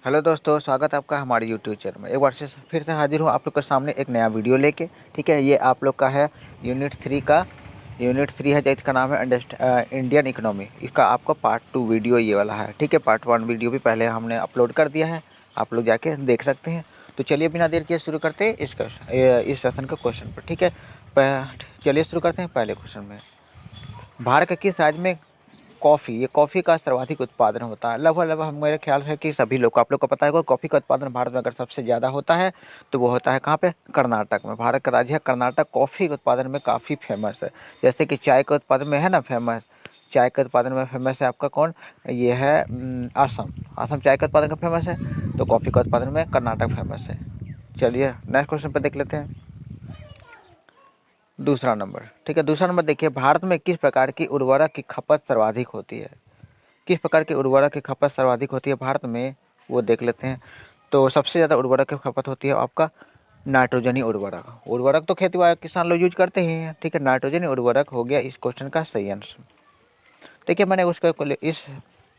Hello दोस्तों, स्वागत है आपका हमारे यूट्यूब चैनल में। एक बार से फिर से हाजिर हूँ आप लोग के सामने एक नया वीडियो लेके। ठीक है, ये आप लोग का है यूनिट 3 है, जिसका नाम है इंडियन इकोनॉमी। इसका आपका पार्ट 2 वीडियो ये वाला है। ठीक है, पार्ट 1 वीडियो भी पहले हमने अपलोड कर दिया है, आप लोग जाके देख सकते हैं। तो चलिए बिना देर किए शुरू करते हैं इस सेशन का क्वेश्चन पर। ठीक है, चलिए शुरू करते हैं पहले क्वेश्चन में। भारत के किस राज्य में कॉफ़ी का सर्वाधिक उत्पादन होता है? लगभग मेरे ख्याल से कि सभी लोग को, आप लोग को पता है, कॉफ़ी का उत्पादन भारत में अगर सबसे ज़्यादा होता है तो वो होता है कहाँ पे? कर्नाटक में। भारत का राज्य है कर्नाटक, कॉफ़ी के उत्पादन में काफ़ी फेमस है। जैसे कि चाय के उत्पादन में है ना फेमस, चाय के उत्पादन में फेमस है आपका कौन? ये है असम। असम चाय के उत्पादन का फेमस है, तो कॉफ़ी का उत्पादन में कर्नाटक फेमस है। चलिए नेक्स्ट क्वेश्चन पर देख लेते हैं। दूसरा नंबर, ठीक है, दूसरा नंबर देखिए, भारत में किस प्रकार की उर्वरक की खपत सर्वाधिक होती है? किस प्रकार की उर्वरक की खपत सर्वाधिक होती है भारत में, वो देख लेते हैं। तो सबसे ज़्यादा उर्वरक की खपत होती है आपका नाइट्रोजनी उर्वरक। उर्वरक तो खेती वाले किसान लोग यूज करते ही हैं। ठीक है, नाइट्रोजनी उर्वरक हो गया इस क्वेश्चन का सही आंसर। देखिए मैंने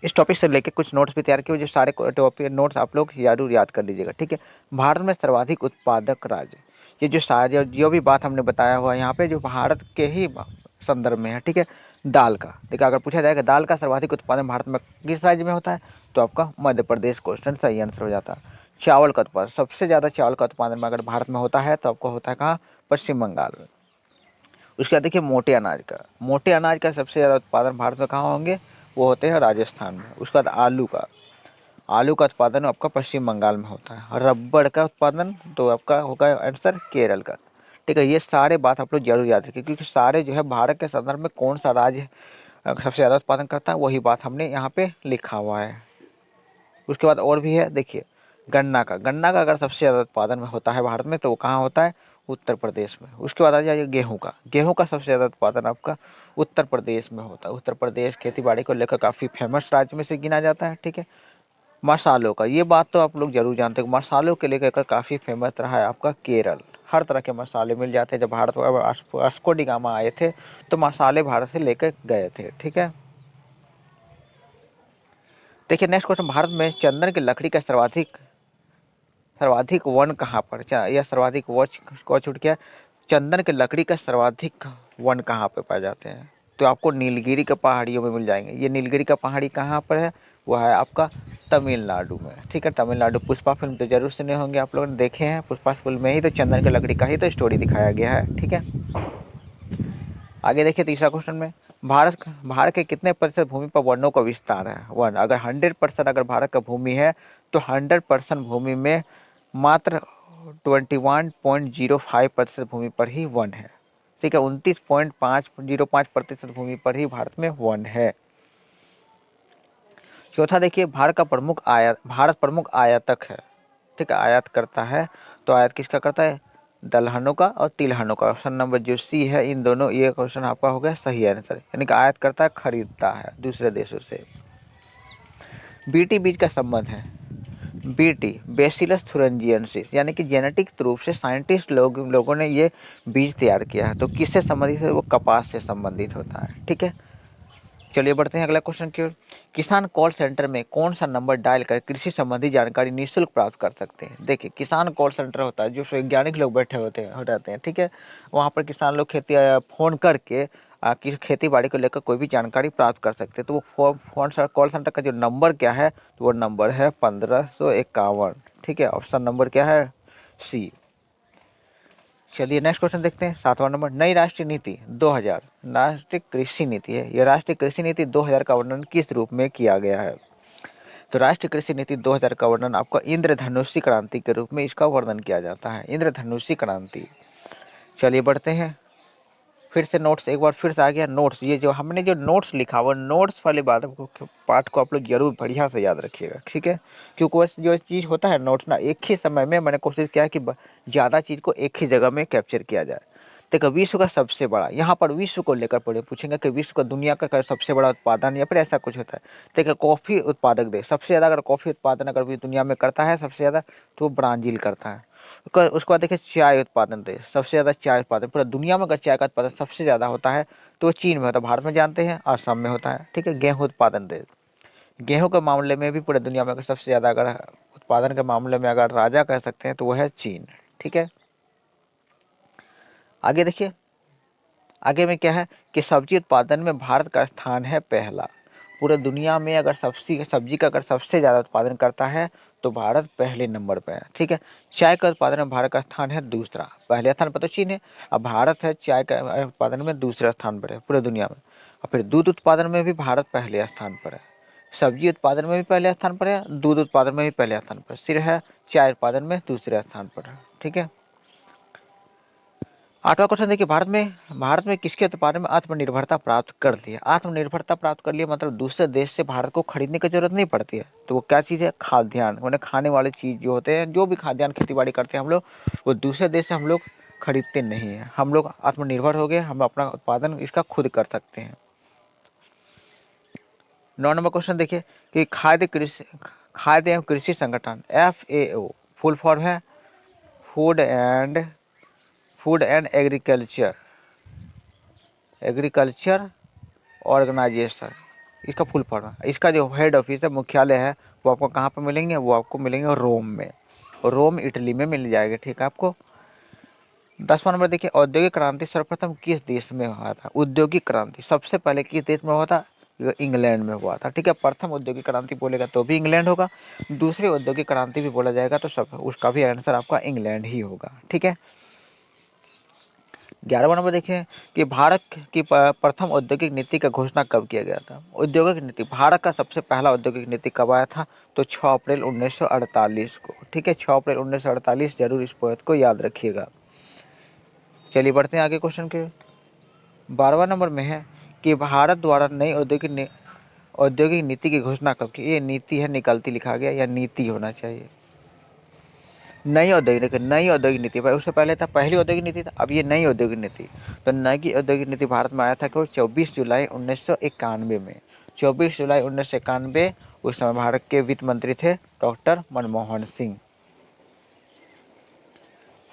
इस टॉपिक से लेके कुछ नोट्स भी तैयार किए, जो सारे टॉपिक नोट्स आप लोग जरूर याद कर लीजिएगा। ठीक है, भारत में सर्वाधिक उत्पादक राज्य, ये जो सारे जो भी बात हमने बताया हुआ है यहाँ पे, जो भारत के ही संदर्भ में है। ठीक है, दाल का, देखिए अगर पूछा जाएगा दाल का सर्वाधिक उत्पादन भारत में किस राज्य में होता है, तो आपका मध्य प्रदेश क्वेश्चन सही आंसर हो जाता है। चावल का उत्पादन, सबसे ज़्यादा चावल का उत्पादन अगर भारत में होता है तो आपको होता है कहाँ? पश्चिम बंगाल में। उसके बाद देखिए मोटे अनाज का सबसे ज़्यादा उत्पादन भारत में कहाँ होंगे? वो होते हैं राजस्थान में। उसके बाद आलू का उत्पादन आपका पश्चिम बंगाल में होता है। और रबड़ का उत्पादन तो आपका होगा आंसर केरल का। ठीक है, ये सारे बात आप लोग जरूर याद रखिए, क्योंकि सारे जो है भारत के संदर्भ में कौन सा राज्य सबसे ज़्यादा उत्पादन करता है वही बात हमने यहाँ पे लिखा हुआ है। उसके बाद और भी है, देखिए गन्ना का अगर सबसे ज़्यादा उत्पादन में होता है भारत में तो वो कहाँ होता है? उत्तर प्रदेश में। उसके बाद आ जाइए गेहूं का सबसे ज़्यादा उत्पादन आपका उत्तर प्रदेश में होता है। उत्तर प्रदेश खेती बाड़ी को लेकर काफ़ी फेमस राज्य में से गिना जाता है। ठीक है, मसालों का, ये बात तो आप लोग जरूर जानते हो, मसालों के लेकर काफ़ी फेमस रहा है आपका केरल। हर तरह के मसाले मिल जाते हैं। जब भारत में वास्को डी गामा आए थे तो मसाले भारत से लेकर गए थे। ठीक है, देखिए नेक्स्ट क्वेश्चन, भारत में चंदन की लकड़ी का सर्वाधिक वन कहाँ पर? यह सर्वाधिक वॉच को छूट गया। चंदन की लकड़ी का सर्वाधिक वन कहाँ पे पाए जाते हैं? तो आपको नीलगिरी के पहाड़ियों में मिल जाएंगे। ये नीलगिरी का पहाड़ी कहाँ पर है? वह है आपका तमिलनाडु में। ठीक है, तमिलनाडु। पुष्पा फिल्म तो जरूर सुने होंगे, आप लोगों ने देखे हैं। पुष्पा फिल्म में ही तो चंदन की लकड़ी का ही तो स्टोरी दिखाया गया है। ठीक है, आगे देखिए तीसरा क्वेश्चन में, भारत के कितने प्रतिशत भूमि पर वनों का विस्तार है? वन, अगर 100% अगर भारत का भूमि है तो 100% भूमि में मात्र 21.05% भूमि पर ही वन है। ठीक है, 29.505% भूमि पर ही भारत में वन है। चौथा देखिए, भारत प्रमुख आयातक है। ठीक है, आयात करता है, तो आयात किसका करता है? दलहनों का और तिलहनों का। ऑप्शन नंबर जो सी है, इन दोनों, ये क्वेश्चन आपका हो गया सही आंसर। यानी कि आयात करता है, खरीदता है दूसरे देशों से। बीटी बीज का संबंध है, बीटी बेसिलस थुरिंजिएंसिस, यानी कि जेनेटिक रूप से साइंटिस्ट लोगों ने ये बीज तैयार किया है। तो किससे संबंधित है? वो कपास से संबंधित होता है। ठीक है, चलिए बढ़ते हैं अगला क्वेश्चन की ओर। किसान कॉल सेंटर में कौन सा नंबर डायल कर कृषि संबंधी जानकारी निःशुल्क प्राप्त कर सकते हैं? देखिए, किसान कॉल सेंटर होता है जो वैज्ञानिक लोग बैठे हो रहते हैं। ठीक है, वहाँ पर किसान लोग फ़ोन करके कि खेती बाड़ी को लेकर कोई भी जानकारी प्राप्त कर सकते हैं। तो वो कॉल सेंटर का जो नंबर क्या है? तो वो नंबर है 1551। ठीक है, ऑप्शन नंबर क्या है? सी। चलिए नेक्स्ट क्वेश्चन देखते हैं, 7वां नंबर, नई राष्ट्रीय नीति 2000, राष्ट्रीय कृषि नीति है। यह राष्ट्रीय कृषि नीति 2000 का वर्णन किस रूप में किया गया है? तो राष्ट्रीय कृषि नीति 2000 का वर्णन आपका इंद्रधनुषी क्रांति के रूप में इसका वर्णन किया जाता है, इंद्रधनुषी क्रांति। चलिए बढ़ते हैं, फिर से नोट्स एक बार फिर से आ गया नोट्स। ये जो हमने जो नोट्स लिखा हुआ, नोट्स वाली बात पार्ट को आप लोग जरूर बढ़िया से याद रखिएगा। ठीक है, क्योंकि वैसे जो चीज़ होता है नोट्स ना, एक ही समय में मैंने कोशिश किया कि ज़्यादा चीज़ को एक ही जगह में कैप्चर किया जाए। देखो, विश्व का सबसे बड़ा, यहाँ पर विश्व को लेकर पढ़े पूछेंगे कि विश्व का दुनिया का सबसे बड़ा उत्पादन या फिर ऐसा कुछ होता है। देखिए, कॉफ़ी उत्पादक देश सबसे ज़्यादा अगर कॉफ़ी उत्पादन अगर भी दुनिया में करता है सबसे ज़्यादा, तो वो ब्राज़ील करता है। उसके बाद देखिए, चाय उत्पादन देश सबसे ज़्यादा चाय उत्पादन पूरा दुनिया में अगर चाय का उत्पादन सबसे ज़्यादा होता है तो वो चीन में होता है। भारत में जानते हैं असम में होता है। ठीक है, गेहूँ उत्पादन देश, गेहूँ के मामले में भी पूरे दुनिया में अगर सबसे ज़्यादा अगर उत्पादन के मामले में अगर राजा कह सकते हैं तो वह है चीन। ठीक है, आगे देखिए, आगे में क्या है कि सब्जी उत्पादन में भारत का स्थान है पहला। पूरे दुनिया में अगर सब्जी का अगर सबसे ज़्यादा उत्पादन करता है तो भारत पहले नंबर पे है। ठीक है, चाय का उत्पादन में भारत का स्थान है दूसरा, पहले स्थान पर तो चीन है, अब भारत है चाय का उत्पादन में दूसरे स्थान पर है पूरे दुनिया में। और फिर दूध उत्पादन में भी भारत पहले स्थान पर है, सब्जी उत्पादन में भी पहले स्थान पर है, दूध उत्पादन में भी पहले स्थान पर, सिर है चाय उत्पादन में दूसरे स्थान पर है। ठीक है, आठवां क्वेश्चन देखिए, भारत में किसके उत्पादन में आत्मनिर्भरता प्राप्त कर ली है। आत्मनिर्भरता प्राप्त कर लिया मतलब दूसरे देश से भारत को खरीदने की जरूरत नहीं पड़ती है। तो वो क्या चीज़ है, खाद्यान्न, उन्हें खाने वाले चीज़ जो होते हैं, जो भी खाद्यान्न खेती बाड़ी करते हैं हम लोग, वो दूसरे देश से हम लोग खरीदते नहीं हैं। हम लोग आत्मनिर्भर हो गए, हम अपना उत्पादन इसका खुद कर सकते हैं। 9 नंबर क्वेश्चन देखिए कि खाद्य एवं कृषि संगठन FAO फुल फॉर्म है फूड एंड एग्रीकल्चर ऑर्गेनाइजेशन, इसका फुल फॉर्म है। इसका जो हेड ऑफिस है, मुख्यालय है, वो आपको कहाँ पर मिलेंगे, वो आपको मिलेंगे रोम में, और रोम इटली में मिल जाएगा। ठीक है, आपको 10वां नंबर देखिए, औद्योगिक क्रांति सर्वप्रथम किस देश में हुआ था। औद्योगिक क्रांति सबसे पहले किस देश में हुआ था, इंग्लैंड में हुआ था। ठीक है, प्रथम औद्योगिक क्रांति बोलेगा तो भी इंग्लैंड होगा, दूसरी औद्योगिक क्रांति भी बोला जाएगा तो सब उसका भी आंसर आपका इंग्लैंड ही होगा। ठीक है, 11वां नंबर देखें कि भारत की प्रथम औद्योगिक नीति का घोषणा कब किया गया था। औद्योगिक नीति, भारत का सबसे पहला औद्योगिक नीति कब आया था, तो 6 अप्रैल 1948 को। ठीक है, 6 अप्रैल 1948, जरूर इस पॉइंट को याद रखिएगा। चलिए बढ़ते हैं आगे क्वेश्चन के। 12वां नंबर में है कि भारत द्वारा नई औद्योगिक नीति की घोषणा कब की। ये नीति है, निकलती लिखा गया, या नीति होना चाहिए। नई औद्योगिक नीति भाई, उससे पहले था पहली औद्योगिक नीति था, अब ये नई औद्योगिक नीति। तो नई औद्योगिक नीति भारत में आया था केवल 24 जुलाई 1991 में। 24 जुलाई 1991, उस समय भारत के वित्त मंत्री थे डॉक्टर मनमोहन सिंह।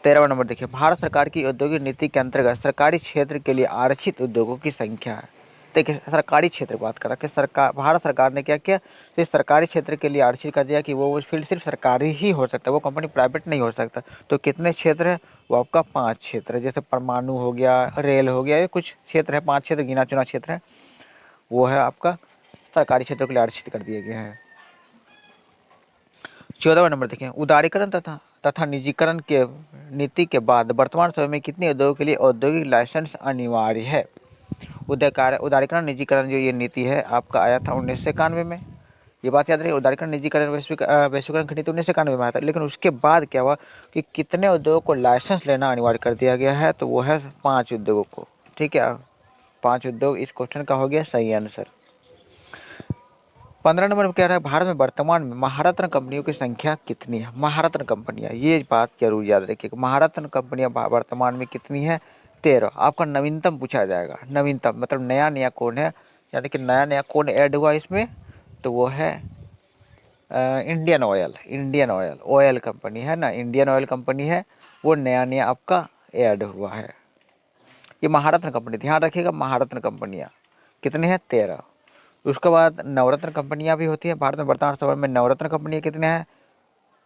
13वां नंबर देखिए, भारत सरकार की औद्योगिक नीति के अंतर्गत सरकारी क्षेत्र के लिए आरक्षित उद्योगों की संख्या है। देखिए, सरकारी क्षेत्र बात करा कि सरकार, भारत सरकार ने क्या किया, तो सरकारी क्षेत्र के लिए आरक्षित कर दिया कि वो फील्ड सिर्फ सरकारी ही हो सकता है, वो कंपनी प्राइवेट नहीं हो सकता। तो कितने क्षेत्र है, वो आपका 5 क्षेत्र है, जैसे परमाणु हो गया, रेल हो गया, ये कुछ क्षेत्र है, 5 क्षेत्र गिना चुना क्षेत्र है, वो है आपका सरकारी क्षेत्रों के लिए आरक्षित कर दिया गया है। 14वां नंबर देखें, उदारीकरण तथा निजीकरण के नीति के बाद वर्तमान समय में कितने उद्योगों के लिए औद्योगिक लाइसेंस अनिवार्य है। उदारीकरण निजीकरण जो ये नीति है आपका आया था 1991 में। ये बात याद रही, उदारीकरण निजीकरण वैश्वीकरण की नीति 1991 में आया था। लेकिन उसके बाद क्या हुआ कि कितने उद्योगों को लाइसेंस लेना अनिवार्य कर दिया गया है, तो वो है 5 उद्योगों को। ठीक है, 5 उद्योग इस क्वेश्चन का हो गया सही आंसर। 15 नंबर में कह रहा है, भारत में वर्तमान में महारत्न कंपनियों की संख्या कितनी है। महारत्न कंपनियां, ये बात जरूर याद रखिएगा, महारत्न कंपनियां वर्तमान में कितनी है, 13। आपका नवीनतम पूछा जाएगा, नवीनतम मतलब नया नया कौन है, यानी कि नया नया कौन ऐड हुआ इसमें, तो वो है इंडियन ऑयल कंपनी है ना, इंडियन ऑयल कंपनी है, वो नया नया आपका ऐड हुआ है। ये महारत्न कंपनी, ध्यान रखिएगा, महारत्न कंपनियाँ कितने हैं, 13। उसके बाद नवरत्न कंपनियां भी होती है भारत में, वर्तमान समय में नवरत्न कंपनियां कितने हैं,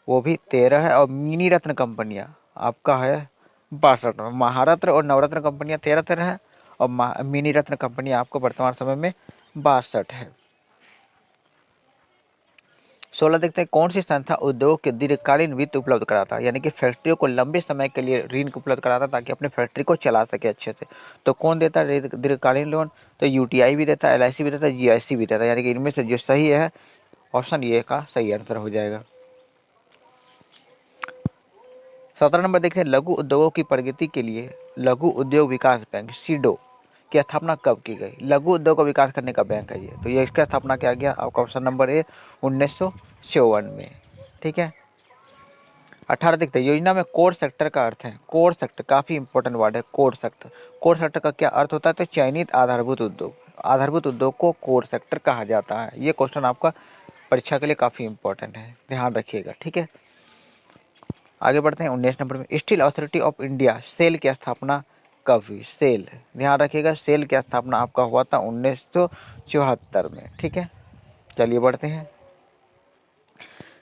वो भी 13 है। और मिनी रत्न कंपनियां आपका है 62। महारत्न और नवरत्न कंपनियां 13 है, और मिनी रत्न कंपनियां आपको वर्तमान समय में 62 है। 16 देखते हैं, कौन सी संस्था उद्योग के दीर्घकालीन वित्त उपलब्ध कराता है, यानी कि फैक्ट्रियों को लंबे समय के लिए ऋण उपलब्ध कराता है ताकि अपने फैक्ट्री को चला सके अच्छे से। तो कौन देता है दीर्घकालीन लोन, तो UTI भी देता है, LIC भी देता है, GIC भी देता है, यानी कि इनमें से जो सही है ऑप्शन ये का सही आंसर हो जाएगा। 17 नंबर देखते हैं, लघु उद्योगों की प्रगति के लिए लघु उद्योग विकास बैंक सीडो की स्थापना कब की गई। लघु उद्योग का विकास करने का बैंक है ये, तो ये इसका स्थापना किया गया आपका ऑप्शन नंबर ए 1954 में। ठीक है, 18 देखते हैं, योजना में कोर सेक्टर का अर्थ है। कोर सेक्टर काफ़ी इंपॉर्टेंट वर्ड है, कोर सेक्टर। कोर सेक्टर का क्या अर्थ होता है, तो चयनित आधारभूत उद्योग। आधारभूत उद्योग को कोर सेक्टर कहा जाता है। ये क्वेश्चन आपका परीक्षा के लिए काफ़ी इंपॉर्टेंट है, ध्यान रखिएगा। ठीक है, आगे बढ़ते हैं 19 नंबर में, Steel Authority of India SAIL की स्थापना कब हुई। सेल, ध्यान रखिएगा, सेल की स्थापना आपका हुआ था 1974 में। ठीक है, चलिए बढ़ते हैं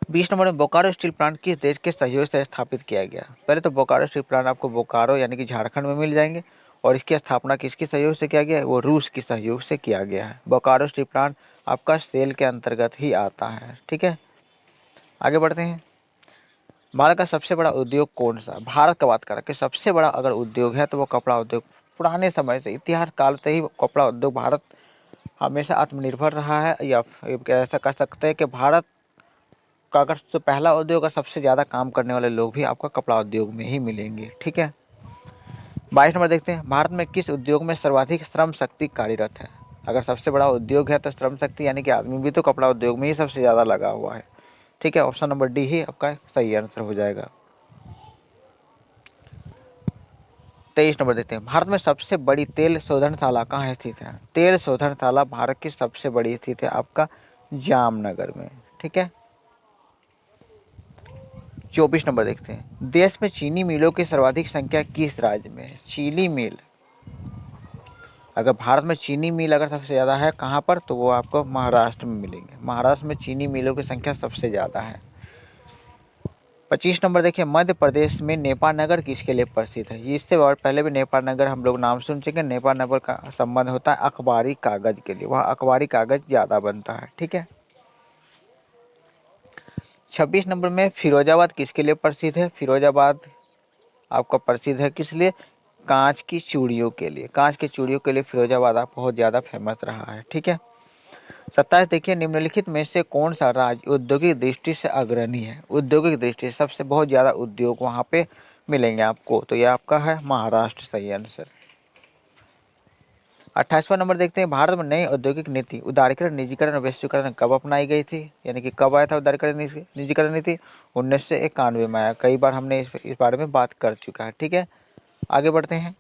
20 नंबर में बोकारो स्टील प्लांट किस देश के सहयोग से स्थापित किया गया? पहले तो बोकारो स्टील प्लांट आपको बोकारो यानी कि झारखंड में मिल जाएंगे, और इसकी स्थापना किसके सहयोग से किया गया है? वो रूस के सहयोग से किया गया है। बोकारो स्टील प्लांट आपका सेल के अंतर्गत ही आता है। ठीक है, आगे बढ़ते हैं। भारत का सबसे बड़ा उद्योग कौन सा? भारत का बात करें कि सबसे बड़ा अगर उद्योग है तो वो कपड़ा उद्योग। पुराने समय से, इतिहास काल से ही कपड़ा उद्योग भारत हमेशा आत्मनिर्भर रहा है, या ऐसा कह सकते हैं कि भारत का अगर जो पहला उद्योग और सबसे ज़्यादा काम करने वाले लोग भी आपका कपड़ा उद्योग में ही मिलेंगे। ठीक है, 22 नंबर देखते हैं। भारत में किस उद्योग में सर्वाधिक श्रम शक्ति कार्यरत है? अगर सबसे बड़ा उद्योग है तो श्रम शक्ति यानी कि आदमी भी तो कपड़ा उद्योग में ही सबसे ज़्यादा लगा हुआ है। ठीक है, ऑप्शन नंबर डी ही आपका सही आंसर हो जाएगा। 23 नंबर देखते हैं। भारत में सबसे बड़ी तेल शोधनशाला कहाँ स्थित है? तेल शोधनशाला भारत की सबसे बड़ी स्थित है आपका जामनगर में। ठीक है, 24 नंबर देखते हैं। देश में चीनी मिलों की सर्वाधिक संख्या किस राज्य में है? चीनी मिल, अगर भारत में चीनी मिल अगर सबसे ज़्यादा है कहाँ पर, तो वो आपको महाराष्ट्र में मिलेंगे। महाराष्ट्र में चीनी मिलों की संख्या सबसे ज़्यादा है। 25 नंबर देखिए। मध्य प्रदेश में नेपाल नगर किसके लिए प्रसिद्ध है? इससे और पहले भी नेपाल नगर हम लोग नाम सुन चुके हैं। नेपाल नगर का संबंध होता है अखबारी कागज के लिए, वहाँ अखबारी कागज ज़्यादा बनता है। ठीक है, 26 नंबर में फिरोजाबाद किसके लिए प्रसिद्ध है? फिरोजाबाद आपका प्रसिद्ध है किस लिए? कांच की चूड़ियों के लिए। कांच की चूड़ियों के लिए फिरोजाबाद आप बहुत ज़्यादा फेमस रहा है। ठीक है, 27 देखिए। निम्नलिखित में से कौन सा राज्य औद्योगिक दृष्टि से अग्रणी है? औद्योगिक दृष्टि से सबसे बहुत ज़्यादा उद्योग वहाँ पे मिलेंगे आपको, तो ये आपका है महाराष्ट्र, सही आंसर। 28वां नंबर देखते हैं। भारत में नई औद्योगिक नीति उदारीकरण, निजीकरण और वैश्वीकरण कब अपनाई गई थी? यानी कि कब आया था उदारीकरण निजीकरण नीति? 1991 में आया। कई बार हमने इस बारे में बात कर चुका है। ठीक है, आगे बढ़ते हैं।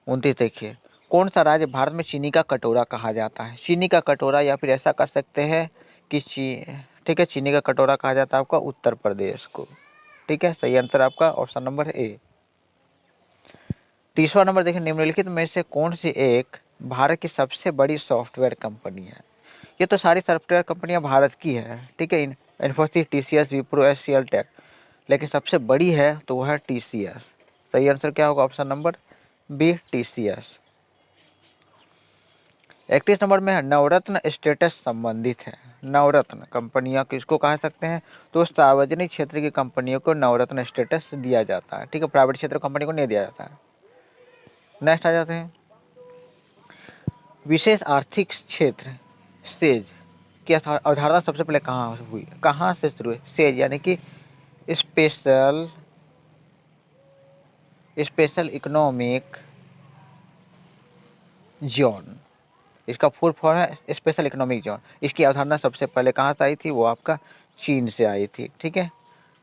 29 देखिए। कौन सा राज्य भारत में चीनी का कटोरा कहा जाता है? चीनी का कटोरा, या फिर ऐसा कर सकते हैं कि ठीक है, चीनी का कटोरा कहा जाता है आपका उत्तर प्रदेश को। ठीक है, सही आंसर आपका ऑप्शन नंबर ए। 30वां नंबर देखिए। निम्नलिखित में से कौन सी एक भारत की सबसे बड़ी सॉफ्टवेयर कंपनी है? ये तो सारी सॉफ्टवेयर कंपनियां भारत की है। ठीक है, Infosys, TCS, Wipro, HCL, tech, लेकिन सबसे बड़ी है तो वह है टीसीएस। सही आंसर क्या होगा? Option number B, TCS. 31 नंबर में है नवरत्न स्टेटस संबंधित है। नवरत्न कंपनियां किसको कह सकते हैं? तो सार्वजनिक क्षेत्र की कंपनियों को नवरत्न स्टेटस दिया जाता है। ठीक है, प्राइवेट क्षेत्र कंपनी को नहीं दिया जाता है। नेक्स्ट आ जाते हैं। विशेष आर्थिक क्षेत्र सेज की अवधारणा सबसे पहले कहाँ हुई, कहाँ से शुरू हुई? सेज यानी कि स्पेशल स्पेशल इकोनॉमिक जोन, इसका फुल फॉर्म है स्पेशल इकोनॉमिक जोन। इसकी अवधारणा सबसे पहले कहाँ से आई थी? वो आपका चीन से आई थी। ठीक है,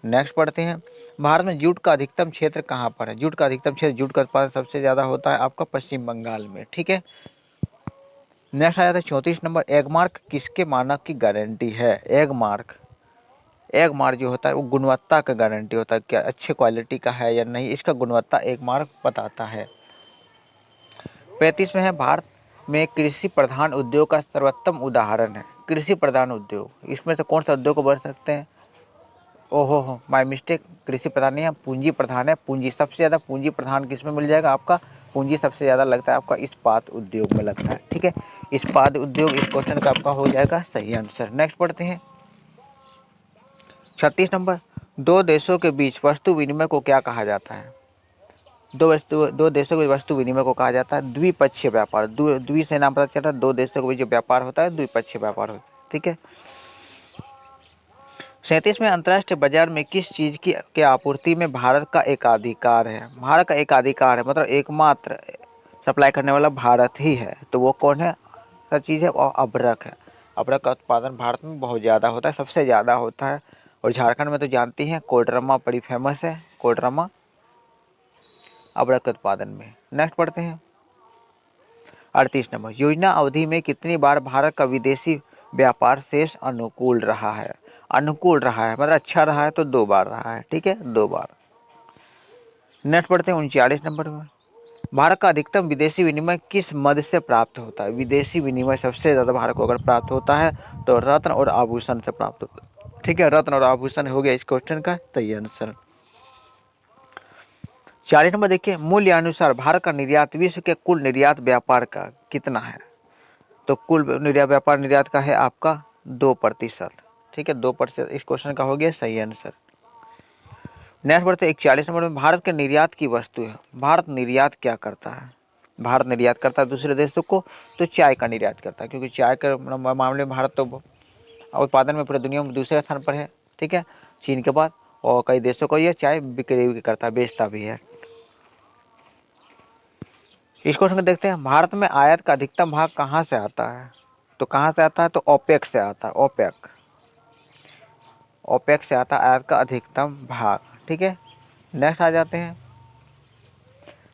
नेक्स्ट पढ़ते हैं। भारत में जूट का अधिकतम क्षेत्र कहाँ पर है? जूट का अधिकतम क्षेत्र, जूट का उत्पादन सबसे ज़्यादा होता है आपका पश्चिम बंगाल में। ठीक है, नेक्स्ट आ जाता है 34 नंबर। एगमार्क किसके मानक की गारंटी है? एगमार्क, एगमार्क जो होता है वो गुणवत्ता का गारंटी होता है, क्या अच्छे क्वालिटी का है या नहीं, इसका गुणवत्ता एगमार्क बताता है। 35 में है। भारत में कृषि प्रधान उद्योग का सर्वोत्तम उदाहरण है। कृषि प्रधान उद्योग, इसमें से कौन सा उद्योग को बढ़ सकते हैं? ओहो हो, माय मिस्टेक, कृषि प्रधान नहीं है, पूंजी प्रधान है। पूंजी सबसे ज़्यादा पूंजी प्रधान किस में मिल जाएगा आपका? पूंजी सबसे ज़्यादा लगता है आपका इस्पात उद्योग में लगता है। ठीक है, इस्पात उद्योग इस क्वेश्चन का आपका हो जाएगा सही आंसर। नेक्स्ट पढ़ते हैं 36 नंबर। दो देशों के बीच वस्तु विनिमय को क्या कहा जाता है? दो देशों के वस्तु विनिमय को कहा जाता है द्विपक्षीय व्यापार। द्वि से नाम पता चल रहा है, दो देशों के बीच जो व्यापार होता है द्विपक्षीय व्यापार होता है। ठीक है, 37 में अंतर्राष्ट्रीय बाजार में किस चीज़ की के आपूर्ति में भारत का एकाधिकार है? भारत का एकाधिकार है, मतलब एकमात्र सप्लाई करने वाला भारत ही है। तो वो कौन है? क्या चीज़ है? वो अभ्रक है। अभ्रक का उत्पादन भारत में बहुत ज़्यादा होता है, सबसे ज़्यादा होता है। और झारखंड में तो जानती हैं कोडरमा बड़ी फेमस है, कोडरमा अभ्रक के उत्पादन में। नेक्स्ट पढ़ते हैं 38 नंबर। योजना अवधि में कितनी बार भारत का विदेशी व्यापार शेष अनुकूल रहा है? अनुकूल रहा है मतलब अच्छा रहा है तो 2 बार रहा है। ठीक है, 2 बार। नेक्स्ट पढ़ते हैं 39 नंबर में। भारत का अधिकतम विदेशी विनिमय किस मद से प्राप्त होता है? विदेशी विनिमय सबसे ज़्यादा भारत को अगर प्राप्त होता है तो रत्न और आभूषण से प्राप्त होता है। ठीक है, रत्न और आभूषण हो गया इस क्वेश्चन का सही आंसर। 40 नंबर देखिए, मूल्य भारत का निर्यात विश्व के कुल निर्यात व्यापार का कितना है? तो कुल निर्यात व्यापार निर्यात का है आपका 2%। ठीक है, 2% इस क्वेश्चन का हो गया सही आंसर। नेक्स्ट बढ़ते 41 नंबर में, भारत के निर्यात की वस्तु है। भारत निर्यात क्या करता है? भारत निर्यात करता है दूसरे देशों को, तो चाय का निर्यात करता है, क्योंकि चाय के मामले में भारत तो उत्पादन में पूरी दुनिया में दूसरे स्थान पर है। ठीक है, चीन के बाद, और कई देशों को यह चाय बिक्री भी करता है, बेचता भी है। इस क्वेश्चन को देखते हैं, भारत में आयात का अधिकतम भाग कहाँ से आता है? तो कहाँ से आता है? तो ओपेक से आता है, ओपेक। ओपेक से आता है आयात का अधिकतम भाग। ठीक है, नेक्स्ट आ जाते हैं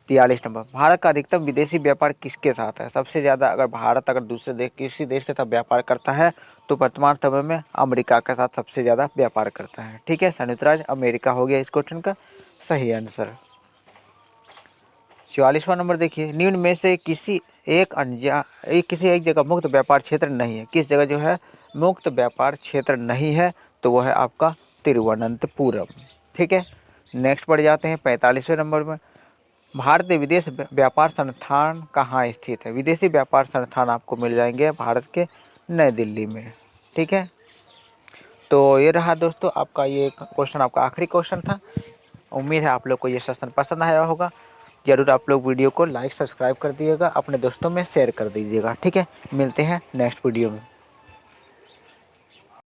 43 नंबर, भारत का अधिकतम विदेशी व्यापार किसके साथ है? सबसे ज़्यादा अगर भारत अगर दूसरे देश किसी देश के साथ व्यापार करता है तो वर्तमान समय में अमेरिका के साथ सबसे ज़्यादा व्यापार करता है। ठीक है, संयुक्त राज्य अमेरिका हो गया इस क्वेश्चन का सही आंसर। 44वां नंबर देखिए, निम्न में से किसी एक जगह मुक्त व्यापार क्षेत्र नहीं है। किस जगह जो है मुक्त व्यापार क्षेत्र नहीं है? तो वह है आपका तिरुवनंतपुरम। ठीक है, नेक्स्ट बढ़ जाते हैं 45वें नंबर में, भारतीय विदेश व्यापार संस्थान कहाँ स्थित है? विदेशी व्यापार संस्थान आपको मिल जाएंगे भारत के नई दिल्ली में। ठीक है, तो ये रहा दोस्तों आपका ये क्वेश्चन, आपका आखिरी क्वेश्चन था। उम्मीद है आप लोग को ये सेशन पसंद आया होगा। जरूर आप लोग वीडियो को लाइक सब्सक्राइब कर दिएगा, अपने दोस्तों में शेयर कर दीजिएगा। ठीक है, मिलते हैं नेक्स्ट वीडियो में।